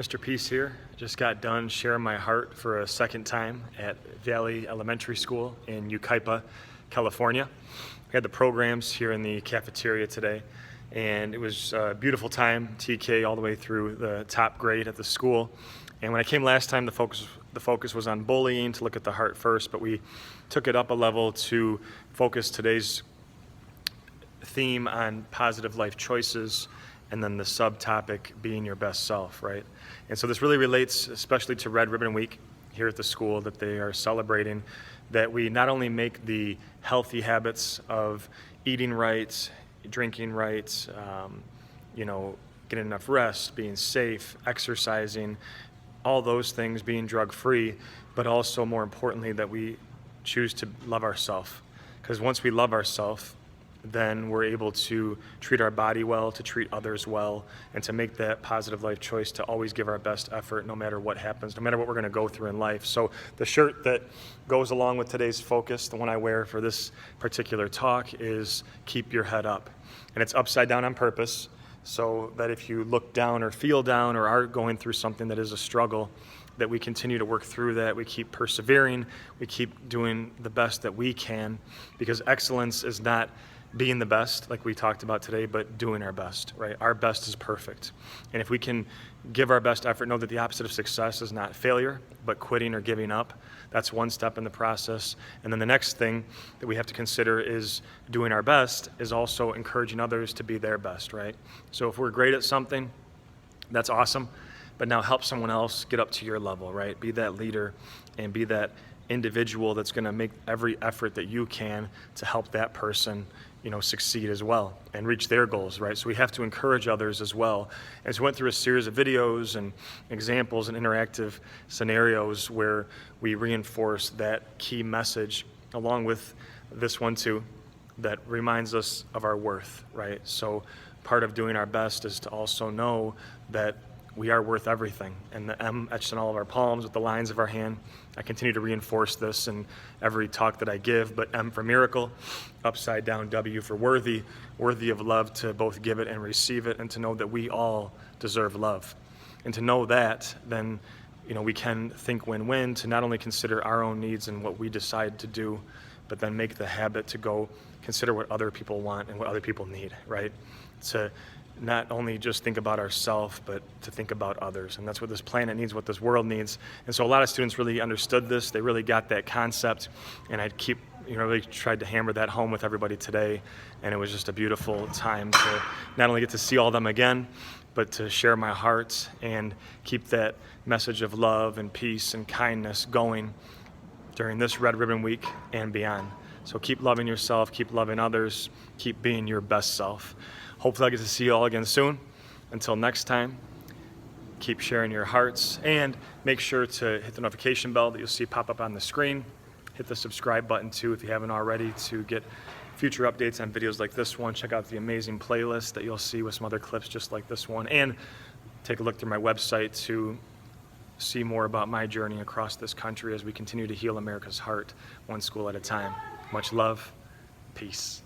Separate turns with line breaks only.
Mr. Peace here. Just got done sharing my heart for a second time at Valley Elementary School in Yucaipa, California. We had the programs here in the cafeteria today, and it was a beautiful time, TK all the way through the top grade at the school. And when I came last time, the focus was on bullying, to look at the heart first, but we took it up a level to focus today's theme on positive life choices, and then the subtopic being your best self, right? And so this really relates especially to Red Ribbon Week here at the school that they are celebrating, that we not only make the healthy habits of eating right, drinking right, getting enough rest, being safe, exercising, all those things, being drug-free, but also more importantly that we choose to love ourselves. Because once we love ourselves, then we're able to treat our body well, to treat others well, and to make that positive life choice to always give our best effort no matter what happens, no matter what we're going to go through in life. So the shirt that goes along with today's focus, the one I wear for this particular talk, is Keep Your Head Up. And it's upside down on purpose, so that if you look down or feel down or are going through something that is a struggle, that we continue to work through that, we keep persevering, we keep doing the best that we can, because excellence is not being the best, like we talked about today, but doing our best, right? Our best is perfect. And if we can give our best effort, know that the opposite of success is not failure, but quitting or giving up. That's one step in the process. And then the next thing that we have to consider is doing our best is also encouraging others to be their best, right? So if we're great at something, that's awesome, but now help someone else get up to your level, right? Be that leader and be that individual that's going to make every effort that you can to help that person succeed as well and reach their goals, right? So we have to encourage others as well. And so we went through a series of videos and examples and interactive scenarios where we reinforce that key message, along with this one too, that reminds us of our worth, right? So part of doing our best is to also know that we are worth everything. And the M etched on all of our palms with the lines of our hand. I continue to reinforce this in every talk that I give, but M for miracle, upside down W for worthy of love, to both give it and receive it, and to know that we all deserve love. And to know that, then we can think win-win, to not only consider our own needs and what we decide to do, but then make the habit to go consider what other people want and what other people need, right? To not only just think about ourselves, but to think about others. And that's what this planet needs, what this world needs. And so a lot of students really understood this. They really got that concept. And I really tried to hammer that home with everybody today. And it was just a beautiful time to not only get to see all of them again, but to share my heart and keep that message of love and peace and kindness going during this Red Ribbon Week and beyond. So keep loving yourself, keep loving others, keep being your best self. Hopefully I get to see you all again soon. Until next time, keep sharing your hearts, and make sure to hit the notification bell that you'll see pop up on the screen. Hit the subscribe button too if you haven't already, to get future updates on videos like this one. Check out the amazing playlist that you'll see with some other clips just like this one, and take a look through my website to see more about my journey across this country as we continue to heal America's heart, one school at a time. Much love, peace.